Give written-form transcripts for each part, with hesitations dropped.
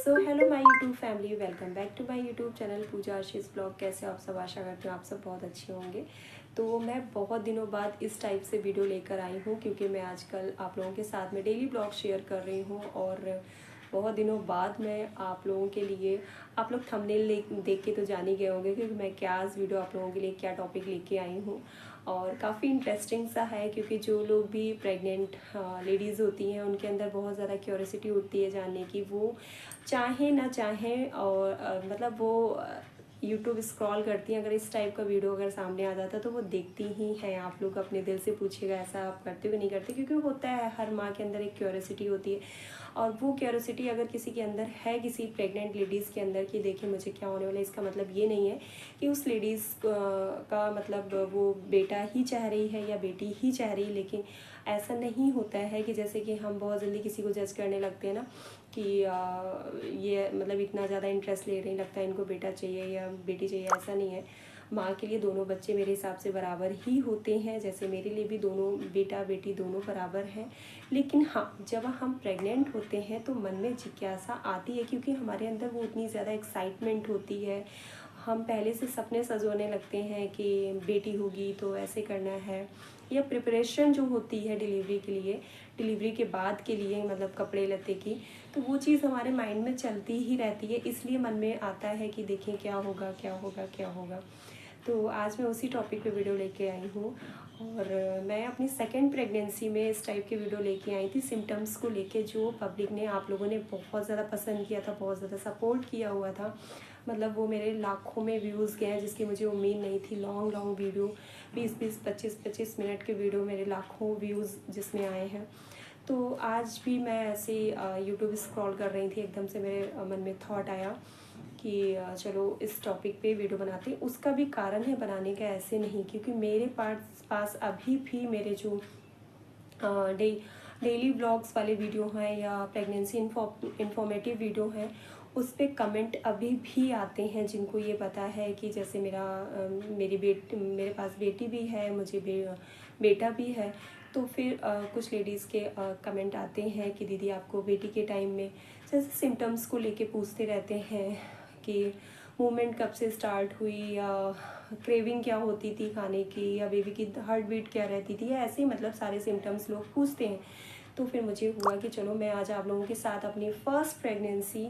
So hello my YouTube family, welcome back to my YouTube channel Pooja Ashish blog. कैसे आप सब? आशा करती हूँ आप सब बहुत अच्छे होंगे। तो मैं बहुत दिनों बाद इस टाइप से वीडियो लेकर आई हूँ क्योंकि मैं आजकल आप लोगों के साथ में डेली ब्लॉग शेयर कर रही हूँ और बहुत दिनों बाद मैं आप लोगों के लिए, आप लोग थंबनेल देख के तो जान ही गए होंगे क्योंकि मैं क्या आज वीडियो आप लोगों के लिए क्या टॉपिक लेके आई हूँ। और काफ़ी इंटरेस्टिंग सा है क्योंकि जो लोग भी प्रेग्नेंट लेडीज़ होती हैं उनके अंदर बहुत ज़्यादा क्यूरियोसिटी उठती है जानने की, वो चाहे ना चाहें और मतलब वो यूट्यूब स्क्रॉल करती हैं। अगर इस टाइप का वीडियो अगर सामने आ जाता तो वो देखती ही हैं। आप लोग अपने दिल से पूछिएगा ऐसा आप करते हो कि नहीं करते, क्योंकि होता है हर माँ के अंदर एक क्यूरियोसिटी होती है और वो क्यूरियोसिटी अगर किसी के अंदर है, किसी प्रेग्नेंट लेडीज़ के अंदर कि देखिए मुझे क्या होने वाला है, इसका मतलब ये नहीं है कि उस लेडीज़ का मतलब वो बेटा ही चाह रही है या बेटी ही चाह रही है। लेकिन ऐसा नहीं होता है कि जैसे कि हम बहुत जल्दी किसी को जज करने लगते हैं ना कि ये मतलब इतना ज़्यादा इंटरेस्ट ले रही, लगता है इनको बेटा चाहिए या बेटी चाहिए। ऐसा नहीं है। माँ के लिए दोनों बच्चे मेरे हिसाब से बराबर ही होते हैं, जैसे मेरे लिए भी दोनों बेटा बेटी दोनों बराबर हैं। लेकिन हाँ, जब हम प्रेग्नेंट होते हैं तो मन में जिज्ञासा आती है क्योंकि हमारे अंदर वो उतनी ज़्यादा एक्साइटमेंट होती है। हम पहले से सपने सजोने लगते हैं कि बेटी होगी तो ऐसे करना है, या प्रिपरेशन जो होती है डिलीवरी के लिए, डिलीवरी के बाद के लिए मतलब कपड़े लत्ते की, तो वो चीज़ हमारे माइंड में चलती ही रहती है। इसलिए मन में आता है कि देखें क्या होगा क्या होगा क्या होगा। तो आज मैं उसी टॉपिक पे वीडियो लेके आई हूँ और मैं अपनी सेकंड प्रेगनेंसी में इस टाइप की वीडियो लेके आई थी, सिम्टम्स को लेके, जो पब्लिक ने, आप लोगों ने बहुत ज़्यादा पसंद किया था, बहुत ज़्यादा सपोर्ट किया हुआ था। मतलब वो मेरे लाखों में व्यूज़ गए हैं जिसकी मुझे उम्मीद नहीं थी। लॉन्ग लॉन्ग वीडियो, 20-20, 25-25 मिनट के वीडियो, मेरे लाखों व्यूज़ जिसमें आए हैं। तो आज भी मैं ऐसे यूट्यूब स्क्रॉल कर रही थी, एकदम से मेरे मन में थॉट आया कि चलो इस टॉपिक पे वीडियो बनाते हैं। उसका भी कारण है बनाने का, ऐसे नहीं, क्योंकि मेरे पास अभी भी मेरे जो डेली ब्लॉग्स वाले वीडियो हैं या प्रेगनेंसी इंफॉर्मेटिव वीडियो हैं, उस पर कमेंट अभी भी आते हैं जिनको ये पता है कि जैसे मेरे पास बेटी भी है, मुझे बेटा भी है। तो फिर कुछ लेडीज़ के कमेंट आते हैं कि दीदी आपको बेटी के टाइम में जैसे सिम्टम्स को लेके पूछते रहते हैं कि मूवमेंट कब से स्टार्ट हुई, या क्रेविंग क्या होती थी खाने की, या बेबी की हार्ट बीट क्या रहती थी, या ऐसे ही मतलब सारे सिम्टम्स लोग पूछते हैं। तो फिर मुझे हुआ कि चलो मैं आज आप लोगों के साथ अपनी फ़र्स्ट प्रेगनेंसी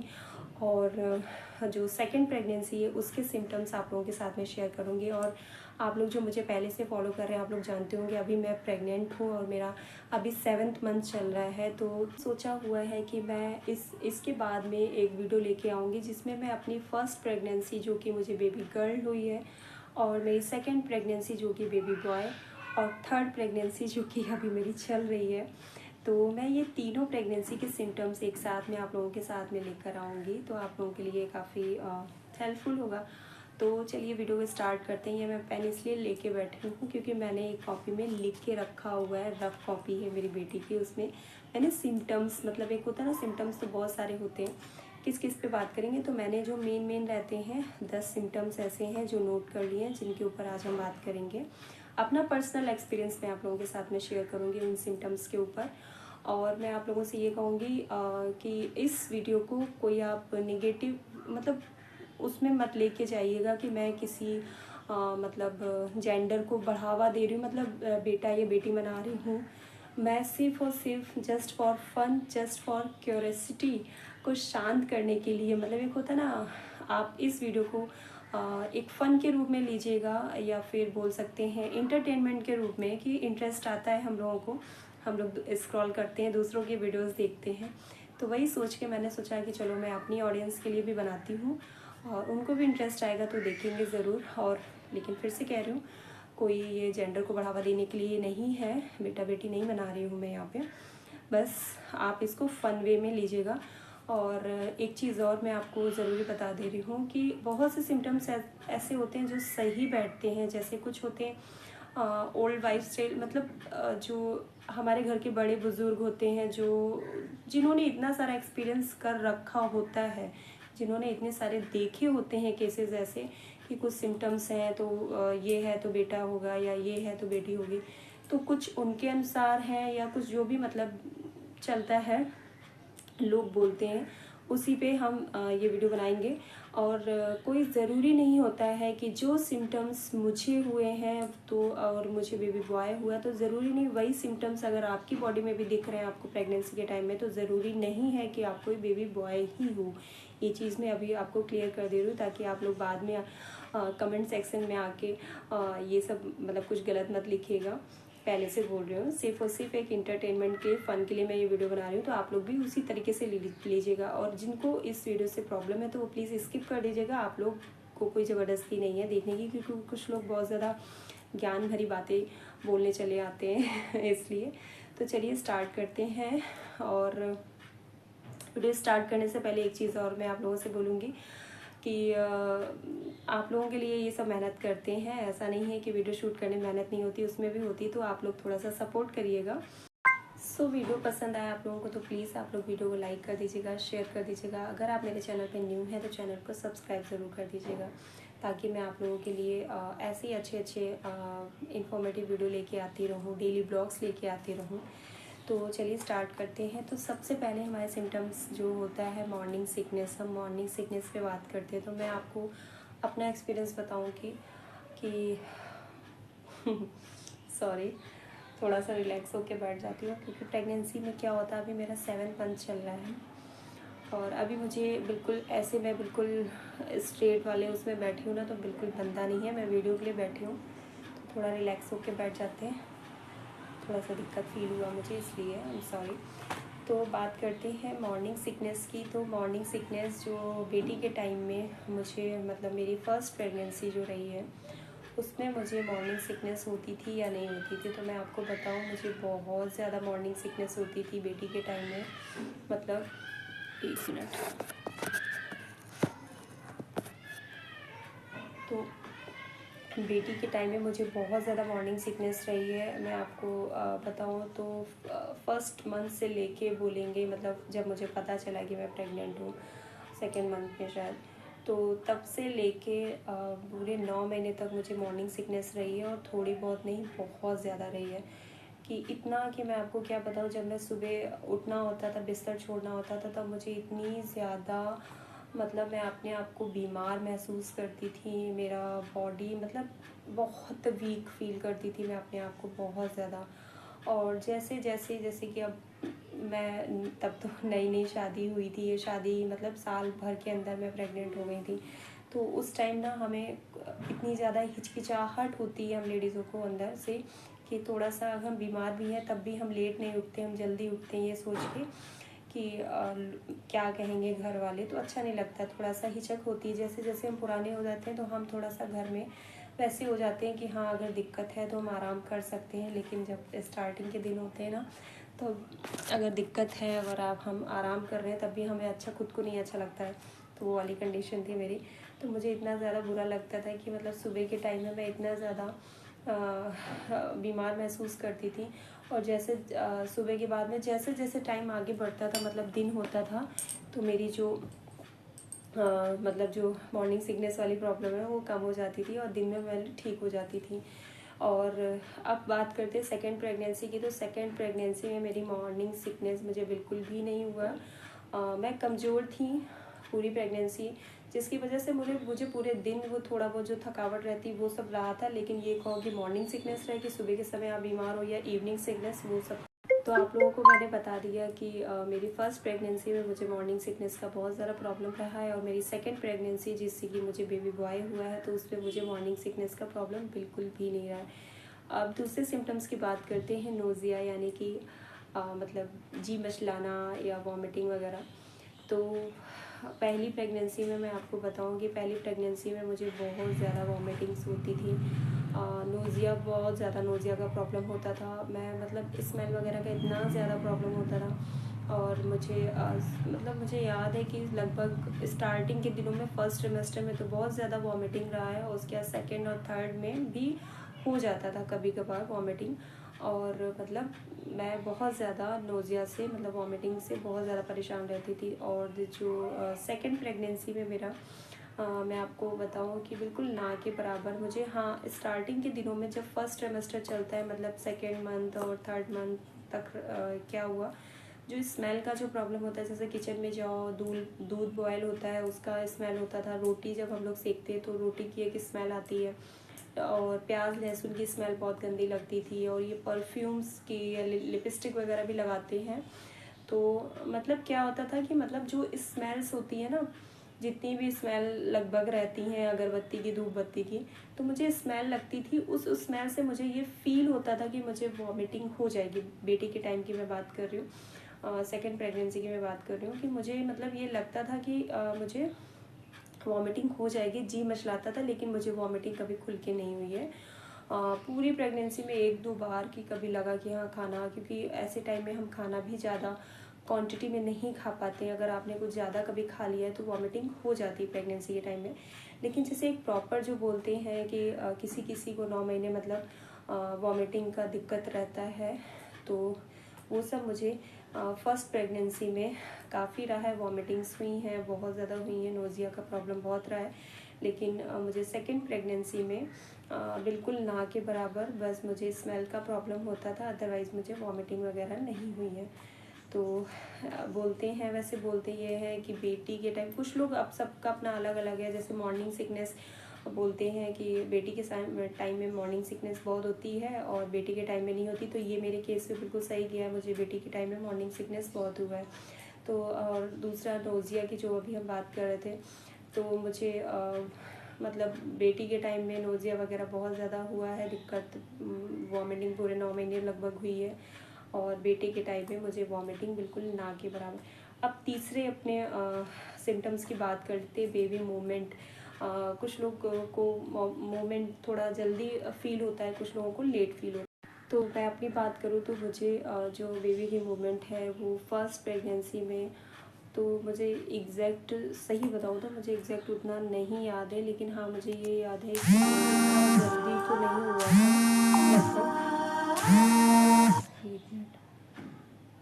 और जो सेकंड प्रेगनेंसी है उसके सिम्टम्स आप लोगों के साथ में शेयर करूँगी। और आप लोग जो मुझे पहले से फॉलो कर रहे हैं, आप लोग जानते होंगे अभी मैं प्रेग्नेंट हूँ और मेरा अभी 7th मंथ चल रहा है। तो सोचा हुआ है कि मैं इसके बाद में एक वीडियो लेके आऊँगी जिसमें मैं अपनी फ़र्स्ट प्रेगनेंसी जो कि मुझे बेबी गर्ल हुई है, और मेरी सेकेंड प्रेगनेंसी जो कि बेबी बॉय, और थर्ड प्रेगनेंसी जो कि अभी मेरी चल रही है, तो मैं ये तीनों प्रेगनेंसी के सिम्टम्स एक साथ में आप लोगों के साथ में लेकर आऊँगी। तो आप लोगों के लिए काफ़ी हेल्पफुल होगा। तो चलिए वीडियो को स्टार्ट करते हैं। ये मैं पेन इसलिए लेके बैठी हूँ क्योंकि मैंने एक कॉपी में लिख के रखा हुआ है, रफ कॉपी है मेरी बेटी की, उसमें मैंने सिम्टम्स, मतलब एक होता है ना सिम्टम्स तो बहुत सारे होते हैं, किस किस पे बात करेंगे, तो मैंने जो मेन रहते हैं 10 सिम्टम्स ऐसे हैं जो नोट कर लिए हैं, जिनके ऊपर आज हम बात करेंगे। अपना पर्सनल एक्सपीरियंस मैं आप लोगों के साथ में शेयर करूँगी उन सिम्टम्स के ऊपर। और मैं आप लोगों से ये कहूँगी कि इस वीडियो को कोई आप नेगेटिव मतलब उसमें मत लेके जाइएगा कि मैं किसी मतलब जेंडर को बढ़ावा दे रही हूँ, मतलब बेटा या बेटी बना रही हूँ। मैं सिर्फ और सिर्फ just for fun, just for curiosity को शांत करने के लिए, मतलब एक होता है ना, आप इस वीडियो को एक फ़न के रूप में लीजिएगा या फिर बोल सकते हैं इंटरटेनमेंट के रूप में, कि इंटरेस्ट आता है हम लोगों को, हम लोग स्क्रॉल करते हैं, दूसरों के वीडियोस देखते हैं, तो वही सोच के मैंने सोचा कि चलो मैं अपनी ऑडियंस के लिए भी बनाती हूँ और उनको भी इंटरेस्ट आएगा तो देखेंगे ज़रूर। और लेकिन फिर से कह रही हूँ, कोई ये जेंडर को बढ़ावा देने के लिए नहीं है, बेटा बेटी नहीं बना रही हूँ मैं यहाँ पे, बस आप इसको फ़न वे में लीजिएगा। और एक चीज़ और मैं आपको ज़रूरी बता दे रही हूँ कि बहुत से सिम्टम्स ऐसे होते हैं जो सही बैठते हैं, जैसे कुछ होते हैं ओल्ड वाइफ स्टाइल, मतलब जो हमारे घर के बड़े बुज़ुर्ग होते हैं, जो जिन्होंने इतना सारा एक्सपीरियंस कर रखा होता है, जिन्होंने इतने सारे देखे होते हैं केसेस ऐसे कि कुछ सिम्टम्स हैं तो ये है तो बेटा होगा, या ये है तो बेटी होगी, तो कुछ उनके अनुसार हैं, या कुछ जो भी मतलब चलता है लोग बोलते हैं उसी पे हम ये वीडियो बनाएंगे। और कोई ज़रूरी नहीं होता है कि जो सिम्टम्स मुझे हुए हैं तो और मुझे बेबी बॉय हुआ तो ज़रूरी नहीं वही सिम्टम्स अगर आपकी बॉडी में भी दिख रहे हैं आपको प्रेगनेंसी के टाइम में तो ज़रूरी नहीं है कि आपको बेबी बॉय ही हो। ये चीज़ मैं अभी आपको क्लियर कर दे रही हूँ ताकि आप लोग बाद में कमेंट सेक्शन में आके ये सब मतलब कुछ गलत मत लिखिएगा। पहले से बोल रही हूँ, सिर्फ और सिर्फ एक इंटरटेनमेंट के फ़न के लिए मैं ये वीडियो बना रही हूँ, तो आप लोग भी उसी तरीके से लीजिएगा। और जिनको इस वीडियो से प्रॉब्लम है तो वो प्लीज़ स्किप कर दीजिएगा। आप लोग को कोई ज़बरदस्ती नहीं है देखने की, क्योंकि कुछ लोग बहुत ज़्यादा ज्ञान भरी बातें बोलने चले आते हैं इसलिए। तो चलिए स्टार्ट करते हैं। और वीडियो स्टार्ट करने से पहले एक चीज़ और मैं आप लोगों से बोलूँगी कि आप लोगों के लिए ये सब मेहनत करते हैं, ऐसा नहीं है कि वीडियो शूट करने में मेहनत नहीं होती, उसमें भी होती, तो आप लोग थोड़ा सा सपोर्ट करिएगा। सो वीडियो पसंद आया आप लोगों को तो प्लीज़ आप लोग वीडियो को लाइक कर दीजिएगा, शेयर कर दीजिएगा। अगर आप मेरे चैनल पे न्यू हैं तो चैनल को सब्सक्राइब ज़रूर कर दीजिएगा, ताकि मैं आप लोगों के लिए ऐसे ही अच्छे इंफॉर्मेटिव वीडियो लेके आती रहूँ, डेली ब्लॉग्स लेके आती रहूँ। तो चलिए स्टार्ट करते हैं। तो सबसे पहले हमारे सिम्टम्स जो होता है मॉर्निंग सिकनेस, हम मॉर्निंग सिकनेस पे बात करते हैं। तो मैं आपको अपना एक्सपीरियंस बताऊंगी कि सॉरी, थोड़ा सा रिलैक्स होकर बैठ जाती हूँ, क्योंकि प्रेगनेंसी में क्या होता है, अभी मेरा 7th मंथ चल रहा है और अभी मुझे बिल्कुल ऐसे मैं बिल्कुल स्ट्रेट वाले उसमें बैठी हूँ ना, तो बिल्कुल बनता नहीं है। मैं वीडियो के लिए बैठी हूँ तो थोड़ा रिलैक्स होकर बैठ जाते हैं। थोड़ा सा दिक्कत फील हुआ मुझे, इसलिए आई एम सॉरी। तो बात करते हैं मॉर्निंग सिकनेस की। तो मॉर्निंग सिकनेस जो बेटी के टाइम में मुझे मतलब मेरी फ़र्स्ट प्रेगनेंसी जो रही है उसमें मुझे मॉर्निंग सिकनेस होती थी या नहीं होती थी। तो मैं आपको बताऊं, मुझे बहुत ज़्यादा मॉर्निंग सिकनेस होती थी बेटी के टाइम में। मतलब 1 मिनट। तो बेटी के टाइम में मुझे बहुत ज़्यादा मॉर्निंग सिकनेस रही है। मैं आपको बताऊं तो फर्स्ट मंथ से लेके बोलेंगे, मतलब जब मुझे पता चला कि मैं प्रेग्नेंट हूँ 2nd मंथ में शायद, तो तब से लेके पूरे 9 महीने तक मुझे मॉर्निंग सिकनेस रही है। और थोड़ी बहुत नहीं, बहुत ज़्यादा रही है, कि इतना कि मैं आपको क्या बताऊँ, जब मैं सुबह उठना होता था, बिस्तर छोड़ना होता था, तब मुझे इतनी ज़्यादा मतलब मैं अपने आप को बीमार महसूस करती थी। मेरा बॉडी मतलब बहुत वीक फील करती थी मैं अपने आप को बहुत ज़्यादा। और जैसे जैसे जैसे कि अब मैं तब तो नई नई शादी हुई थी, ये शादी मतलब साल भर के अंदर मैं प्रेग्नेंट हो गई थी। तो उस टाइम ना हमें इतनी ज़्यादा हिचकिचाहट होती है हम लेडीज़ों को अंदर से, कि थोड़ा सा अगर हम बीमार भी हैं तब भी हम लेट नहीं उठते, हम जल्दी उठते हैं ये सोच के कि क्या कहेंगे घर वाले, तो अच्छा नहीं लगता, थोड़ा सा हिचक होती है। जैसे जैसे हम पुराने हो जाते हैं तो हम थोड़ा सा घर में वैसे हो जाते हैं कि हाँ अगर दिक्कत है तो हम आराम कर सकते हैं। लेकिन जब स्टार्टिंग के दिन होते हैं ना, तो अगर दिक्कत है, अगर हम आराम कर रहे हैं तब भी हमें अच्छा खुद को नहीं अच्छा लगता है। तो वो वाली कंडीशन थी मेरी। तो मुझे इतना ज़्यादा बुरा लगता था कि मतलब सुबह के टाइम में मैं इतना ज़्यादा बीमार महसूस करती थी। और जैसे सुबह के बाद में जैसे जैसे टाइम आगे बढ़ता था, मतलब दिन होता था, तो मेरी जो मतलब जो मॉर्निंग सिकनेस वाली प्रॉब्लम है वो कम हो जाती थी और दिन में मैं ठीक हो जाती थी। और अब बात करते हैं 2nd प्रेगनेंसी की। तो 2nd प्रेगनेंसी में मेरी मॉर्निंग सिकनेस मुझे बिल्कुल भी नहीं हुआ। मैं कमज़ोर थी पूरी प्रेगनेंसी, जिसकी वजह से मुझे पूरे दिन वो थोड़ा बहुत जो थकावट रहती वो सब रहा था। लेकिन ये कहो कि मॉर्निंग सिकनेस रहे कि सुबह के समय आप बीमार हो या इवनिंग सिकनेस, वो सब तो आप लोगों को मैंने बता दिया कि मेरी फ़र्स्ट प्रेगनेंसी में मुझे मॉर्निंग सिकनेस का बहुत ज़्यादा प्रॉब्लम रहा है। और मेरी 2nd प्रेगनेंसी जिससे कि मुझे बेबी बॉय हुआ है, तो उसमें मुझे मॉर्निंग सिकनेस का प्रॉब्लम बिल्कुल भी नहीं रहा है। अब दूसरे सिम्टम्स की बात करते हैं, नोज़िया यानी कि मतलब जी मचलाना या वॉमिटिंग वगैरह। तो पहली प्रेगनेंसी में मैं आपको बताऊं कि पहली प्रेगनेंसी में मुझे बहुत ज़्यादा वॉमिटिंग्स होती थी, नोज़िया, बहुत ज़्यादा नोज़िया का प्रॉब्लम होता था। मैं मतलब स्मेल वगैरह का इतना ज़्यादा प्रॉब्लम होता था। और मुझे मतलब मुझे याद है कि लगभग स्टार्टिंग के दिनों में फर्स्ट ट्रिमेस्टर में तो बहुत ज़्यादा वॉमिटिंग रहा है, और उसके बाद 2nd और 3rd में भी हो जाता था कभी कभार वॉमिटिंग। और मतलब मैं बहुत ज़्यादा नोज़िया से मतलब वॉमिटिंग से बहुत ज़्यादा परेशान रहती थी। और जो 2nd प्रेगनेंसी में मेरा मैं आपको बताऊं कि बिल्कुल ना के बराबर मुझे, हाँ स्टार्टिंग के दिनों में जब फर्स्ट ट्रिमेस्टर चलता है, मतलब 2nd मंथ और 3rd मंथ तक क्या हुआ, जो स्मेल का जो प्रॉब्लम होता है, जैसे किचन में जाओ, दूध बॉयल होता है उसका स्मेल होता था, रोटी जब हम लोग सेकते हैं तो रोटी की एक स्मेल आती है, और प्याज लहसुन की स्मेल बहुत गंदी लगती थी। और ये परफ्यूम्स की लिपस्टिक वगैरह भी लगाते हैं, तो मतलब क्या होता था कि मतलब जो स्मेल्स होती है ना, जितनी भी स्मेल लगभग रहती हैं अगरबत्ती की, धूप बत्ती की, तो मुझे स्मेल लगती थी, उस स्मेल से मुझे ये फील होता था कि मुझे वॉमिटिंग हो जाएगी। बेटी के टाइम की मैं बात कर रही हूँ, सेकेंड प्रेगनेंसी की मैं बात कर रही हूँ, कि मुझे मतलब ये लगता था कि मुझे वॉमिटिंग हो जाएगी, जी मचलाता था, लेकिन मुझे वॉमिटिंग कभी खुल के नहीं हुई है। पूरी प्रेगनेंसी में 1-2 बार की कभी लगा कि हाँ खाना, क्योंकि ऐसे टाइम में हम खाना भी ज़्यादा क्वांटिटी में नहीं खा पाते। अगर आपने कुछ ज़्यादा कभी खा लिया है तो वॉमिटिंग हो जाती है प्रेगनेंसी के टाइम में। लेकिन जैसे एक प्रॉपर जो बोलते हैं कि किसी किसी को 9 महीने मतलब वॉमिटिंग का दिक्कत रहता है, तो वो सब मुझे फर्स्ट प्रेगनेंसी में काफ़ी रहा है। वॉमिटिंग्स हुई हैं, बहुत ज़्यादा हुई हैं, नोज़िया का प्रॉब्लम बहुत रहा है। लेकिन मुझे सेकेंड प्रेगनेंसी में बिल्कुल ना के बराबर, बस मुझे स्मेल का प्रॉब्लम होता था, अदरवाइज़ मुझे वॉमिटिंग वगैरह नहीं हुई है। तो बोलते हैं, वैसे बोलते ये हैं कि बेटी के टाइम, कुछ लोग अब सबका अपना अलग अलग है, जैसे मॉर्निंग सिकनेस बोलते हैं कि बेटी के टाइम में मॉर्निंग सिकनेस बहुत होती है और बेटी के टाइम में नहीं होती। तो ये मेरे केस में बिल्कुल सही गया, मुझे बेटी के टाइम में मॉर्निंग सिकनेस बहुत हुआ है। तो और दूसरा नोज़िया की जो अभी हम बात कर रहे थे, तो मुझे मतलब बेटी के टाइम में नोज़िया वगैरह बहुत ज़्यादा हुआ है, दिक्कत, वॉमिटिंग पूरे 9 महीने लगभग हुई है। और बेटे के टाइम में मुझे वॉमिटिंग बिल्कुल ना के बराबर। अब तीसरे अपने सिम्टम्स की बात करते, बेबी मूवमेंट। कुछ लोग को मूवमेंट थोड़ा जल्दी फील होता है, कुछ लोगों को लेट फील होता है। तो मैं अपनी बात करूँ तो मुझे जो बेबी की मूवमेंट है वो फर्स्ट प्रेगनेंसी में, तो मुझे एग्जैक्ट सही बताऊँ तो मुझे एग्जैक्ट उतना नहीं याद है, लेकिन हाँ मुझे ये याद है कि इतना जल्दी तो नहीं हुआ था।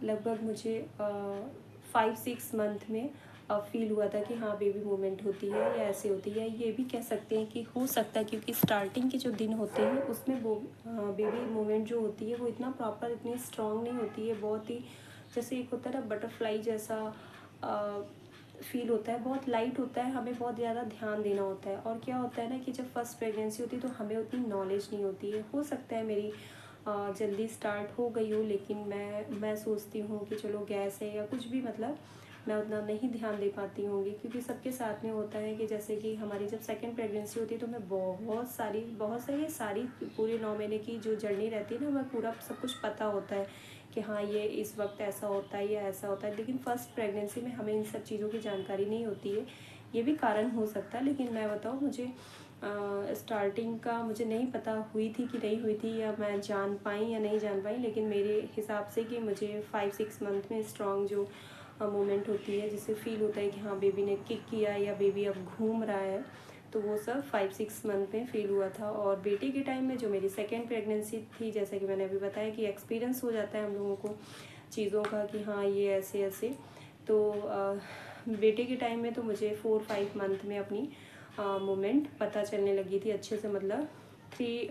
लगभग मुझे 5-6 मंथ में फील हुआ था कि हाँ बेबी मूवमेंट होती है या ऐसे होती है। ये भी कह सकते हैं कि हो सकता है, क्योंकि स्टार्टिंग के जो दिन होते हैं उसमें वो बेबी मूवमेंट जो होती है वो इतना प्रॉपर, इतनी स्ट्रॉन्ग नहीं होती है, बहुत ही जैसे एक होता है ना बटरफ्लाई जैसा फील होता है, बहुत लाइट होता है, हमें बहुत ज़्यादा ध्यान देना होता है। और क्या होता है ना कि जब फर्स्ट प्रेगनेंसी होती है तो हमें उतनी नॉलेज नहीं होती है। हो सकता है मेरी जल्दी स्टार्ट हो गई हो, लेकिन मैं सोचती हूँ कि चलो गैस है या कुछ भी, मतलब मैं उतना नहीं ध्यान दे पाती होंगी, क्योंकि सबके साथ में होता है कि जैसे कि हमारी जब सेकंड प्रेगनेंसी होती है तो मैं बहुत सारी पूरे 9 महीने की जो जर्नी रहती है ना, हमें पूरा सब कुछ पता होता है कि हाँ ये इस वक्त ऐसा होता है या ऐसा होता है। लेकिन फर्स्ट प्रेगनेंसी में हमें इन सब चीज़ों की जानकारी नहीं होती है, ये भी कारण हो सकता है। लेकिन मैं बताऊँ, मुझे स्टार्टिंग का मुझे नहीं पता हुई थी कि नहीं हुई थी, या मैं जान पाई या नहीं जान पाई, लेकिन मेरे हिसाब से कि मुझे 5-6 मंथ में स्ट्रॉन्ग जो मोमेंट होती है, जिससे फील होता है कि हाँ बेबी ने किक किया या बेबी अब घूम रहा है, तो वो सब 5-6 मंथ में फील हुआ था। और बेटी के टाइम में जो मेरी सेकेंड प्रेगनेंसी थी, जैसे कि मैंने अभी बताया कि एक्सपीरियंस हो जाता है हम लोगों को चीज़ों का कि हाँ ये ऐसे ऐसे, तो बेटे के टाइम में तो मुझे 4-5 मंथ में अपनी मोमेंट पता चलने लगी थी अच्छे से, मतलब 3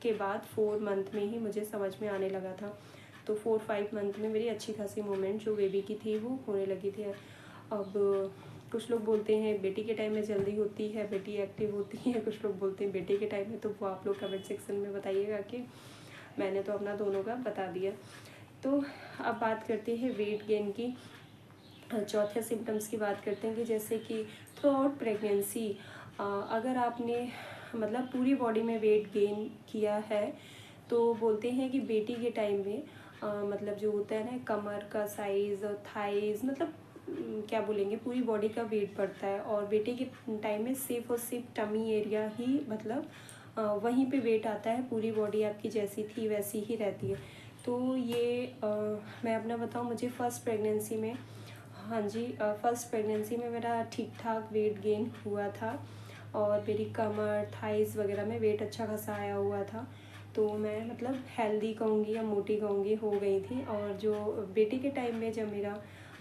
के बाद 4 मंथ में ही मुझे समझ में आने लगा था। तो 4-5 मंथ में मेरी अच्छी खासी मोमेंट जो बेबी की थी वो होने लगी थी। अब कुछ लोग बोलते हैं बेटी के टाइम में जल्दी होती है, बेटी एक्टिव होती है, कुछ लोग बोलते हैं बेटे के टाइम में, तो वो आप लोग कमेंट सेक्शन में बताइएगा कि मैंने तो अपना दोनों का बता दिया। तो अब बात करते हैं वेट गेन की। चौथे सिम्टम्स की बात करते हैं कि जैसे कि थ्रू आउट प्रेगनेंसी अगर आपने मतलब पूरी बॉडी में वेट गेन किया है, तो बोलते हैं कि बेटी के टाइम में मतलब जो होता है ना कमर का साइज़ और थाइज़, मतलब क्या बोलेंगे, पूरी बॉडी का वेट बढ़ता है। और बेटे के टाइम में सिर्फ और सिर्फ टमी एरिया ही, मतलब वहीं पे वेट आता है, पूरी बॉडी आपकी जैसी थी वैसी ही रहती है। तो ये मैं अपना बताऊँ, मुझे फर्स्ट प्रेगनेंसी में, हाँ जी, फर्स्ट प्रेगनेंसी में मेरा ठीक ठाक वेट गेन हुआ था, और मेरी कमर थाइज़ वगैरह में वेट अच्छा खासा आया हुआ था। तो मैं मतलब हेल्दी कहूँगी या मोटी कहूँगी हो गई थी। और जो बेटी के टाइम में जब मेरा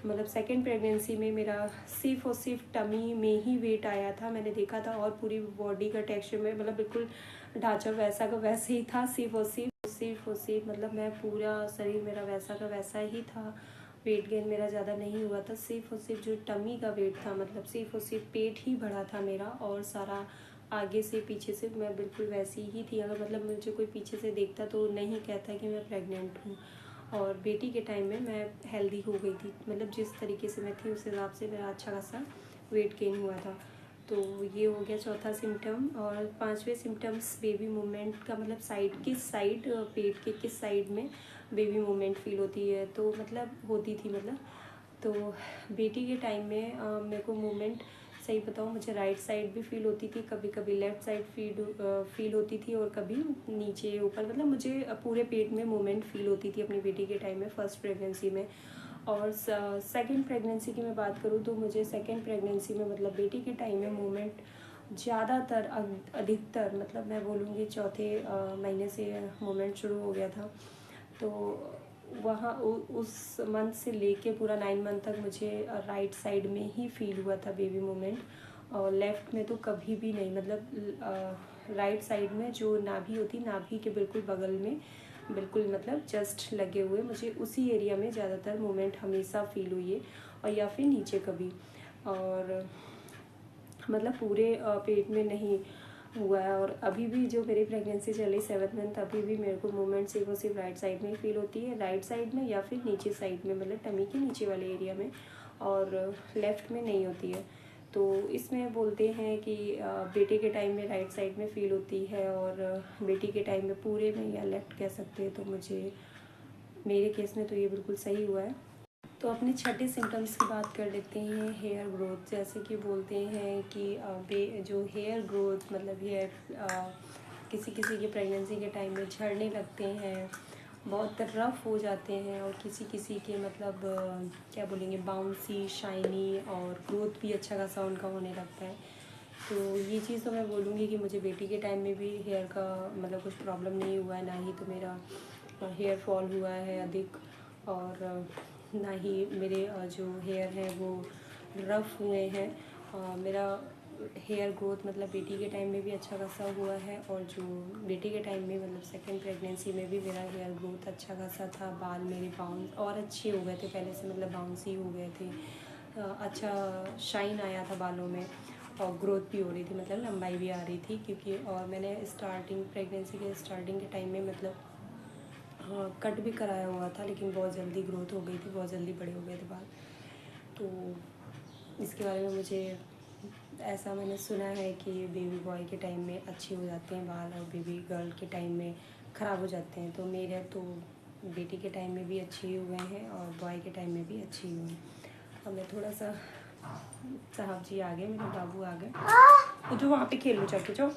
मतलब सेकेंड प्रेगनेंसी में मेरा सिर्फ और सिर्फ टमी में ही वेट आया था, मैंने देखा था, और पूरी बॉडी का टेक्सचर में मतलब बिल्कुल ढांचा वैसा का वैसे ही था, सिर्फ और सिर्फ मतलब मैं पूरा शरीर मेरा वैसा का वैसा ही था। वेट गेन मेरा ज़्यादा नहीं हुआ था, सिर्फ और सिर्फ जो टमी का वेट था, मतलब सिर्फ और सिर्फ पेट ही बढ़ा था मेरा, और सारा आगे से पीछे से मैं बिल्कुल वैसी ही थी। अगर मतलब मुझे कोई पीछे से देखता तो नहीं कहता कि मैं प्रेग्नेंट हूँ। और बेटी के टाइम में मैं हेल्दी हो गई थी, मतलब जिस तरीके से मैं थी उस हिसाब से मेरा अच्छा खासा वेट गेन हुआ था। तो ये हो गया चौथा सिम्टम। और पांचवें सिम्टम्स बेबी मूवमेंट का, मतलब साइड किस साइड, पेट के किस साइड में बेबी मूवमेंट फील होती है, तो मतलब होती थी मतलब। तो बेटी के टाइम में मेरे को मूवमेंट, सही बताऊँ, मुझे राइट साइड भी फील होती थी, कभी कभी लेफ़्ट साइड फील होती थी, और कभी नीचे ऊपर, मतलब मुझे पूरे पेट में मूवमेंट फील होती थी अपनी बेटी के टाइम में, फर्स्ट प्रेगनेंसी में। और सेकंड प्रेगनेंसी की मैं बात करूँ तो मुझे सेकंड प्रेगनेंसी में, मतलब बेटी के टाइम में मूवमेंट ज़्यादातर, अधिकतर, मतलब मैं बोलूँगी चौथे महीने से मूवमेंट शुरू हो गया था। तो वहाँ उस मंथ से लेके पूरा 9 मंथ तक मुझे राइट साइड में ही फील हुआ था बेबी मूवमेंट, और लेफ़्ट में तो कभी भी नहीं। मतलब राइट साइड में जो नाभि होती, नाभि के बिल्कुल बगल में, बिल्कुल मतलब जस्ट लगे हुए, मुझे उसी एरिया में ज़्यादातर मूवमेंट हमेशा फील हुई है, और या फिर नीचे कभी। और मतलब पूरे पेट में नहीं हुआ है। और अभी भी जो मेरी प्रेगनेंसी चली 7th मंथ, अभी भी मेरे को मूवमेंट सिर्फ और सिर्फ राइट साइड में ही फील होती है, राइट साइड में या फिर नीचे साइड में, मतलब टमी के नीचे वाले एरिया में, और लेफ़्ट में नहीं होती है। तो इसमें बोलते हैं कि बेटे के टाइम में राइट साइड में फील होती है, और बेटी के टाइम में पूरे में, या लेफ़्ट कह सकते हैं। तो मुझे, मेरे केस में तो ये बिल्कुल सही हुआ है। तो अपने छठे सिम्टम्स की बात कर लेते हैं, हेयर ग्रोथ। जैसे कि बोलते हैं कि जो हेयर ग्रोथ, मतलब हेयर किसी किसी के प्रेगनेंसी के टाइम में झड़ने लगते हैं, बहुत रफ़ हो जाते हैं, और किसी किसी के मतलब क्या बोलेंगे, बाउंसी, शाइनी, और ग्रोथ भी अच्छा खासा उनका होने लगता है। तो ये चीज़ तो मैं बोलूँगी कि मुझे बेटी के टाइम में भी हेयर का मतलब कुछ प्रॉब्लम नहीं हुआ है, ना ही तो मेरा हेयर फॉल हुआ है अधिक, और ना ही मेरे जो हेयर हैं वो रफ़ हुए हैं। मेरा हेयर ग्रोथ मतलब बेटी के टाइम में भी अच्छा खासा हुआ है, और जो बेटी के टाइम में, मतलब सेकंड प्रेगनेंसी में भी मेरा हेयर ग्रोथ अच्छा खासा था। बाल मेरे बाउंस और अच्छे हो गए थे पहले से, मतलब बाउंसी हो गए थे, अच्छा शाइन आया था बालों में, और ग्रोथ भी हो रही थी, मतलब लंबाई भी आ रही थी। क्योंकि और मैंने स्टार्टिंग प्रेगनेंसी के स्टार्टिंग के टाइम में मतलब कट भी कराया हुआ था, लेकिन बहुत जल्दी ग्रोथ हो गई थी, बहुत जल्दी बड़े हो गए थे बाल। तो इसके बारे में मुझे ऐसा मैंने सुना है कि बेबी बॉय के टाइम में अच्छे हो जाते हैं बाल, और बेबी गर्ल के टाइम में ख़राब हो जाते हैं। तो मेरे तो बेटी के टाइम में भी अच्छे ही हुए हैं, और बॉय के टाइम में भी अच्छे ही हुए हैं। अब मैं थोड़ा सा, साहब जी आ गए, मेरे बाबू आ गए, तो जो वहाँ पे खेल लो, जाके जाओ।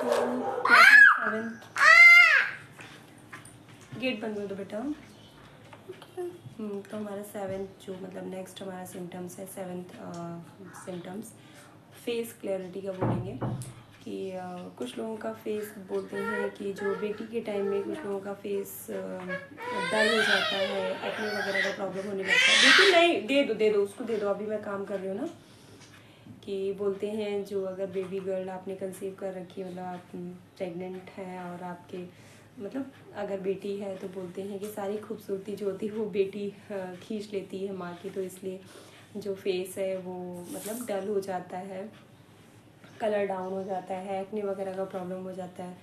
तो 7 गेट बंद कर दो बेटा। तो हमारा 7th जो मतलब नेक्स्ट हमारा सिम्टम्स है, 7th सिम्टम्स फेस क्लैरिटी का बोलेंगे। कि कुछ लोगों का फेस बोलते हैं कि जो बेटी के टाइम में कुछ लोगों का फेस डल हो जाता है, एक्ने वगैरह का प्रॉब्लम होने लगता है। बेटी नहीं, दे दो उसको, दे दो, अभी मैं काम कर रही हूँ ना। कि बोलते हैं जो अगर बेबी गर्ल आपने कंसीव कर रखी है, मतलब आप प्रेग्नेंट हैं, और आपके मतलब अगर बेटी है, तो बोलते हैं कि सारी खूबसूरती जो होती है वो बेटी खींच लेती है माँ की। तो इसलिए जो फेस है वो मतलब डल हो जाता है, कलर डाउन हो जाता है, एक्ने वगैरह का प्रॉब्लम हो जाता है।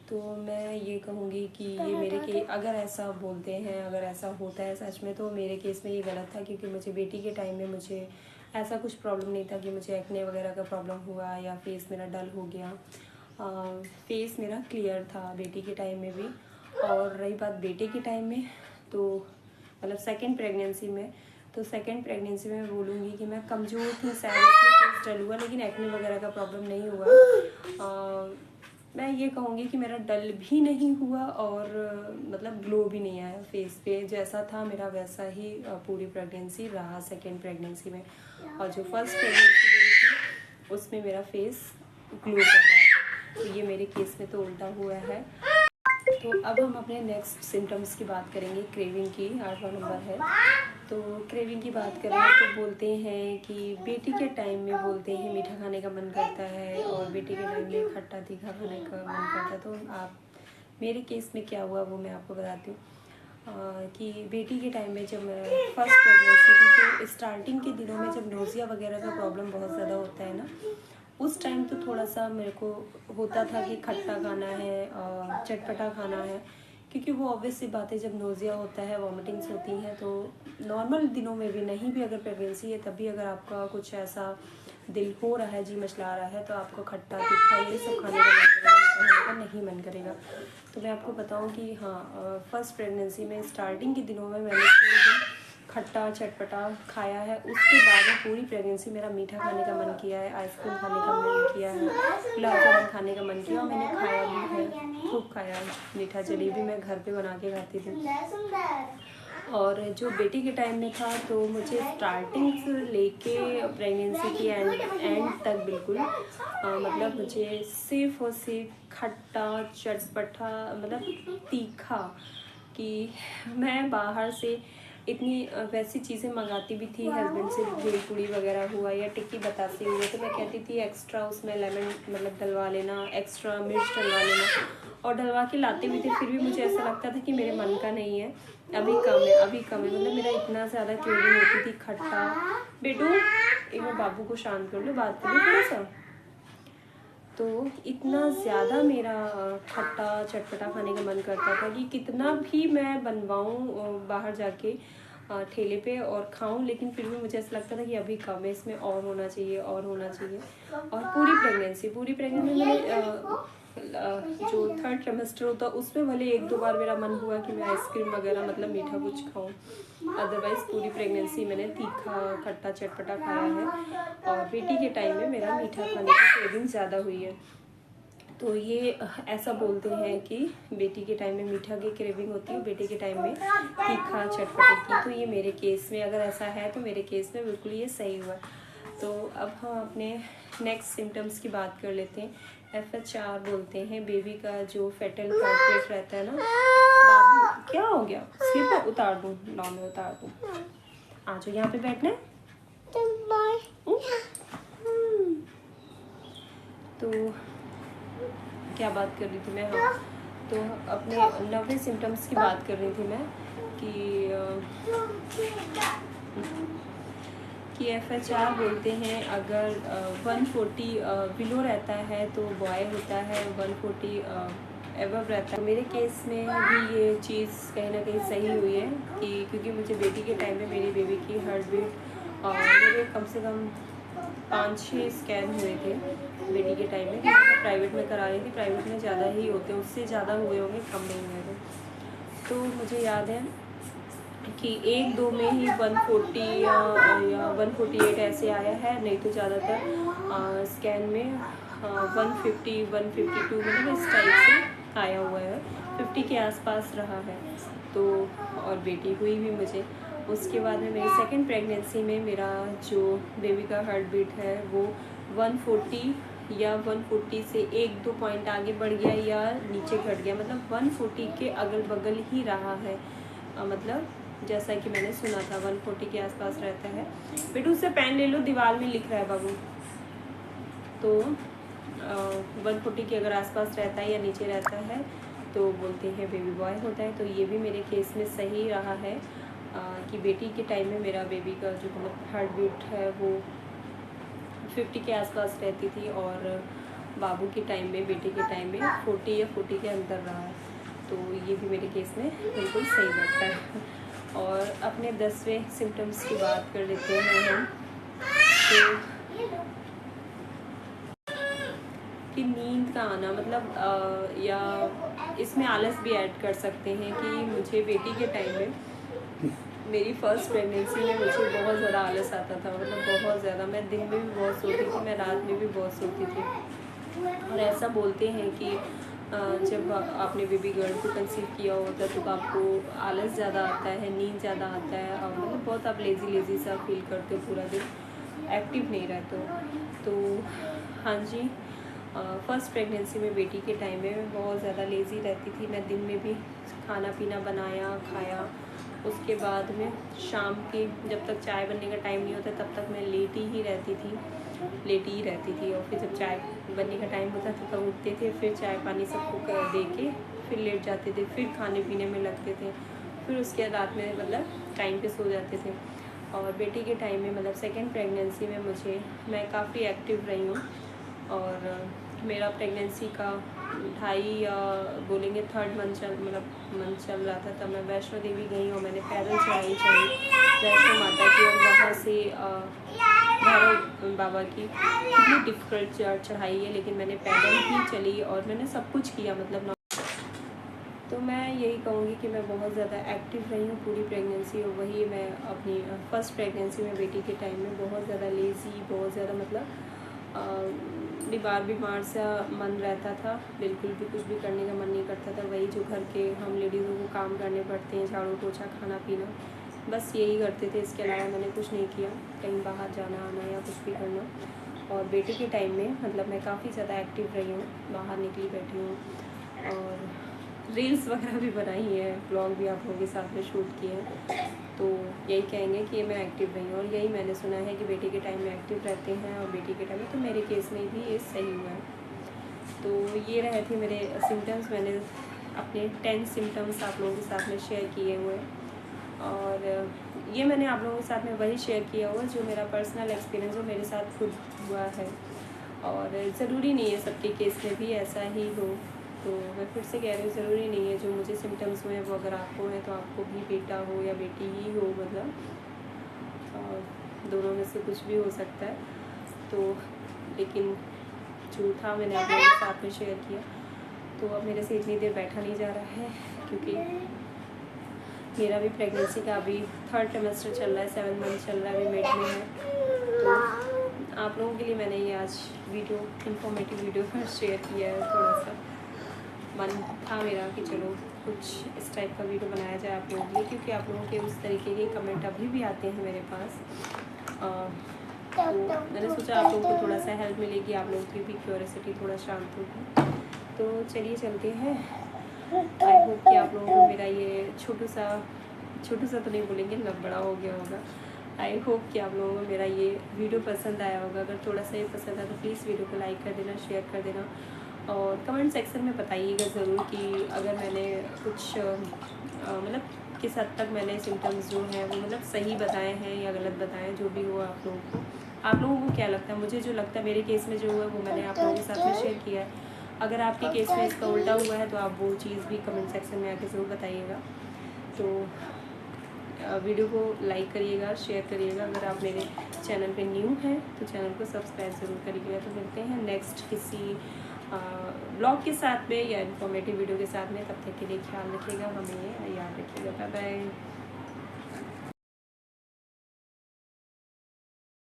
तो मैं ये कहूँगी कि ये मेरे के, अगर ऐसा बोलते हैं, अगर ऐसा होता है सच में, तो मेरे केस में ये गलत था। क्योंकि मुझे बेटी के टाइम में मुझे ऐसा कुछ प्रॉब्लम नहीं था कि मुझे एक्ने वगैरह का प्रॉब्लम हुआ या फेस मेरा डल हो गया। फेस मेरा क्लियर था बेटी के टाइम में भी। और रही बात बेटे के टाइम में, तो मतलब सेकेंड प्रेगनेंसी में, तो सेकेंड प्रेगनेंसी में मैं बोलूँगी कि मैं कमज़ोर थी, शायद इसलिए फेस डल हुआ, लेकिन एक्ने वगैरह का प्रॉब्लम नहीं हुआ। मैं ये कहूँगी कि मेरा डल भी नहीं हुआ, और मतलब ग्लो भी नहीं आया फेस पे। जैसा था मेरा वैसा ही पूरी प्रेगनेंसी रहा सेकेंड प्रेगनेंसी में। और जो फर्स्ट प्रेगनेंसी मेरी थी उसमें मेरा फेस ग्लो कर रहा था। तो ये मेरे केस में तो उल्टा हुआ है। तो अब हम अपने नेक्स्ट सिम्टम्स की बात करेंगे, क्रेविंग की, 8वां नंबर है। तो क्रेविंग की बात करें तो बोलते हैं कि बेटी के टाइम में बोलते हैं मीठा खाने का मन करता है, और बेटी के टाइम में खट्टा तीखा खाने का मन करता है। तो आप मेरे केस में क्या हुआ वो मैं आपको बताती हूँ। कि बेटी के टाइम में जब मैं फर्स्ट प्रेगनेंसी थी तो स्टार्टिंग के दिनों में जब नोज़िया वगैरह का प्रॉब्लम बहुत ज़्यादा होता है ना, उस टाइम तो थोड़ा सा मेरे को होता था कि खट्टा खाना है और चटपटा खाना है, क्योंकि वो ऑब्वियस सी बात है, जब नोज़िया होता है, वॉमिटिंग्स होती हैं, तो नॉर्मल दिनों में भी, नहीं भी अगर प्रेगनेंसी है तभी अगर आपका कुछ ऐसा दिल हो रहा है, जी मचला रहा है, तो आपको खट्टा तीखा ये सब खाने का मन करेगा, मीठा खाने का नहीं मन करेगा। तो मैं आपको बताऊं कि हाँ, फर्स्ट प्रेगनेंसी में स्टार्टिंग के दिनों में मैंने थोड़े दिन खट्टा चटपटा खाया है। उसके बाद में पूरी प्रेगनेंसी मेरा मीठा खाने का मन किया है, आइसक्रीम खाने का मन किया है, गुलाब जामुन खाने का मन किया, और मैंने खाया भी है, खूब खाया है मीठा। जलेबी मैं घर पे बना के खाती थी। और जो बेटी के टाइम में था तो मुझे स्टार्टिंग से लेके प्रेगनेंसी की एंड तक बिल्कुल मतलब मुझे सिर्फ और सिर्फ खट्टा चटपटा, मतलब तीखा, कि मैं बाहर से इतनी वैसी चीज़ें मंगाती भी थी हस्बैंड से, भेलपूड़ी वगैरह हुआ या टिक्की बतासी हुई, तो मैं कहती थी एक्स्ट्रा उसमें लेमन मतलब डलवा लेना, एक्स्ट्रा मिर्च डलवा लेना, और डलवा के लाते भी थे, फिर भी मुझे ऐसा लगता था कि मेरे मन का नहीं है, अभी कम है, अभी कम है। मतलब मेरा इतना ज़्यादा क्रेविंग होती थी खट्टा। बेटू एक बार बाबू को शांत कर लो, बात कर लो थोड़ा सा। तो इतना ज़्यादा मेरा खट्टा चटपटा खाने का मन करता था कि कितना भी मैं बनवाऊँ बाहर जाके ठेले पे और खाऊं, लेकिन फिर भी मुझे ऐसा लगता था कि अभी कम है, इसमें और होना चाहिए, और होना चाहिए। और पूरी प्रेगनेंसी मैंने जो थर्ड ट्रिमेस्टर होता उसमें भले एक दो बार मेरा मन हुआ कि मैं आइसक्रीम वगैरह मतलब मीठा कुछ खाऊं, अदरवाइज पूरी प्रेगनेंसी मैंने तीखा खट्टा चटपटा खाया है। और बेटी के टाइम में मेरा मीठा खाने की क्रेविंग ज़्यादा हुई है। तो ये ऐसा बोलते हैं कि बेटी के टाइम में मीठा की क्रेविंग होती है, बेटे के टाइम में तीखा चटपटे की। तो ये मेरे केस में अगर ऐसा है तो मेरे केस में बिल्कुल ये सही हुआ। तो अब हम अपने नेक्स्ट सिम्टम्स की बात कर लेते हैं। FH4 बोलते हैं बेबी का जो फेटल हार्ट रेट रहता है ना। बाबू क्या हो गया, स्लीपर उतार दूँ, लाओ मैं उतार दूँ, आ जाओ यहाँ पे बैठना है। तो क्या बात कर रही थी मैं, हाँ, तो अपने 90 सिम्टम्स की बात कर रही थी मैं कि FH4 बोलते हैं अगर 140 बिलो रहता है तो बॉय होता है, 140 एबव रहता है। तो मेरे केस में भी ये चीज़ कहीं ना कहीं सही हुई है कि क्योंकि मुझे बेटी के टाइम में मेरी बेबी की हार्ट बीट मेरे कम से कम 5-6 स्कैन हुए थे बेटी के टाइम में, क्योंकि मैं प्राइवेट में करा रही थी। प्राइवेट में ज़्यादा ही होते हैं, उससे ज़्यादा हुए होंगे, कम नहीं हुए थे। तो मुझे याद है कि 1-2 में ही 140 या 148 ऐसे आया है, नहीं तो ज़्यादातर स्कैन में 150 152 मतलब इस टाइप से आया हुआ है, 50 के आसपास रहा है। तो और बेटी हुई भी मुझे। उसके बाद में मेरी सेकंड प्रेगनेंसी में मेरा जो बेबी का हार्ट बीट है वो 140 या 140 से 1-2 पॉइंट आगे बढ़ गया या नीचे घट गया, मतलब 140 के अगल बगल ही रहा है। मतलब जैसा कि मैंने सुना था 140 के आसपास रहता है। बेटू उससे पेन ले लो, दीवार में लिख रहा है बाबू। तो 140 के अगर आसपास रहता है या नीचे रहता है तो बोलते हैं बेबी बॉय होता है। तो ये भी मेरे केस में सही रहा है कि बेटी के टाइम में मेरा बेबी का जो मतलब हार्ट बीट है वो 50 के आसपास रहती थी, और बाबू के टाइम में, बेटे के टाइम में 40 या 40 के अंदर रहा है। तो ये भी मेरे केस में बिल्कुल सही बैठता है। और अपने 10वें सिम्टम्स की बात कर लेते हैं हम। तो कि नींद का आना, मतलब या इसमें आलस भी ऐड कर सकते हैं कि मुझे बेटी के टाइम में, मेरी फर्स्ट प्रेगनेंसी में मुझे बहुत ज़्यादा आलस आता था, मतलब बहुत ज़्यादा। मैं दिन में भी बहुत सोती थी, मैं रात में भी बहुत सोती थी। और ऐसा बोलते हैं कि जब आपने बेबी गर्ल को कंसीव किया होता है तो आपको आलस ज़्यादा आता है, नींद ज़्यादा आता है, और मतलब बहुत आप लेज़ी सा फील करते हो, पूरा दिन एक्टिव नहीं रहते हो। तो हाँ जी, फर्स्ट प्रेगनेंसी में बेटी के टाइम में मैं बहुत ज़्यादा लेज़ी रहती थी। मैं दिन में भी खाना पीना बनाया खाया, उसके बाद में शाम की जब तक चाय बनने का टाइम नहीं होता तब तक मैं लेटी ही रहती थी। और फिर जब चाय बनने का टाइम होता था तब उठते थे, फिर चाय पानी सबको दे के फिर लेट जाते थे, फिर खाने पीने में लगते थे, फिर उसके रात में मतलब टाइम पे सो जाते थे। और बेटी के टाइम में मतलब सेकेंड प्रेगनेंसी में मैं काफ़ी एक्टिव रही हूँ। और मेरा प्रेगनेंसी का 2.5 या बोलेंगे 3rd मंथ चल रहा था, तब मैं वैष्णो देवी गई और मैंने पैदल चढ़ाई चढ़ी वैष्णो माता की। और वहाँ से भैरव बाबा की इतनी डिफ़िकल्ट चढ़ाई है, लेकिन मैंने पैदल ही चली और मैंने सब कुछ किया मतलब। तो मैं यही कहूँगी कि मैं बहुत ज़्यादा एक्टिव रही हूँ पूरी प्रेगनेंसी। और वही मैं अपनी फर्स्ट प्रेगनेंसी में बेटी के टाइम में बहुत ज़्यादा लेज़ी, बहुत ज़्यादा मतलब बीमार सा मन रहता था, बिल्कुल भी कुछ भी करने का मन नहीं करता था। वही जो घर के हम लेडीज़ों को काम करने पड़ते हैं, झाड़ू पोछा, खाना पीना, बस यही करते थे। इसके अलावा मैंने कुछ नहीं किया, कहीं बाहर जाना आना या कुछ भी करना। और बेटी के टाइम में मतलब मैं काफ़ी ज़्यादा एक्टिव रही हूँ, बाहर निकली बैठी हूँ और रील्स वगैरह भी बनाई है, ब्लॉग भी आप लोगों के साथ में शूट किए हैं। तो यही कहेंगे कि मैं एक्टिव रही हूँ। और यही मैंने सुना है कि बेटी के टाइम में एक्टिव रहते हैं और बेटी के टाइम में, तो मेरे केस में भी ये सही हुआ है। तो ये रहे थे मेरे सिम्टम्स। मैंने अपने 10 सिम्टम्स आप लोगों के साथ में शेयर किए हुए हैं। और ये मैंने आप लोगों के साथ में वही शेयर किया हुआ जो मेरा पर्सनल एक्सपीरियंस जो मेरे साथ खुद हुआ है। और ज़रूरी नहीं है सबके केस में भी ऐसा ही हो। तो मैं फिर से कह रही हूँ, ज़रूरी नहीं है जो मुझे सिम्टम्स हुए हैं वो अगर आपको है तो आपको भी बेटा हो या बेटी ही हो, मतलब दोनों में से कुछ भी हो सकता है। तो लेकिन जो था मैंने आप लोगों के साथ में शेयर किया। तो अब मेरे से इतनी देर बैठा नहीं जा रहा है, क्योंकि मेरा भी प्रेगनेंसी का अभी 3rd ट्राइमेस्टर चल रहा है, 7 मंथ चल रहा है, अभी मिड में है। तो आप लोगों के लिए मैंने ये आज इन्फॉर्मेटिव वीडियो पर शेयर किया है। थोड़ा सा मन था मेरा कि चलो कुछ इस टाइप का वीडियो बनाया जाए आप लोगों के लिए, क्योंकि आप लोगों के उस तरीके के कमेंट अभी भी आते हैं मेरे पास। तो मैंने सोचा आप लोगों को थोड़ा सा हेल्प मिलेगी, आप लोगों की भी क्यूरियोसिटी थोड़ा शांत होगी। तो चलिए चलते हैं। आई होप कि आप लोगों को मेरा ये छोटू सा तो नहीं बोलेंगे, लग बड़ा हो गया होगा। आई होप कि आप लोगों को मेरा ये वीडियो पसंद आया होगा। अगर थोड़ा सा ये पसंद आया तो प्लीज़ वीडियो को लाइक कर देना, शेयर कर देना और कमेंट सेक्शन में बताइएगा ज़रूर कि अगर मैंने कुछ मतलब किस हद तक मैंने सिम्टम्स जो हैं वो मतलब सही बताए हैं या गलत बताए हैं। जो भी हो आप लोगों को क्या लगता है। मुझे जो लगता है मेरे केस में जो हुआ वो मैंने आप लोगों के साथ में शेयर किया है। अगर आपके केस में इसका उल्टा हुआ है तो आप वो चीज़ भी कमेंट सेक्शन में आके ज़रूर बताइएगा। तो वीडियो को लाइक करिएगा, शेयर करिएगा। अगर आप मेरे चैनल पे न्यू हैं तो चैनल को सब्सक्राइब ज़रूर करिएगा। तो मिलते हैं नेक्स्ट किसी ब्लॉग के साथ में या इन्फॉर्मेटिव वीडियो के साथ में। तब तक के लिए ख्याल रखिएगा, हमें याद रखिएगा। Bye bye.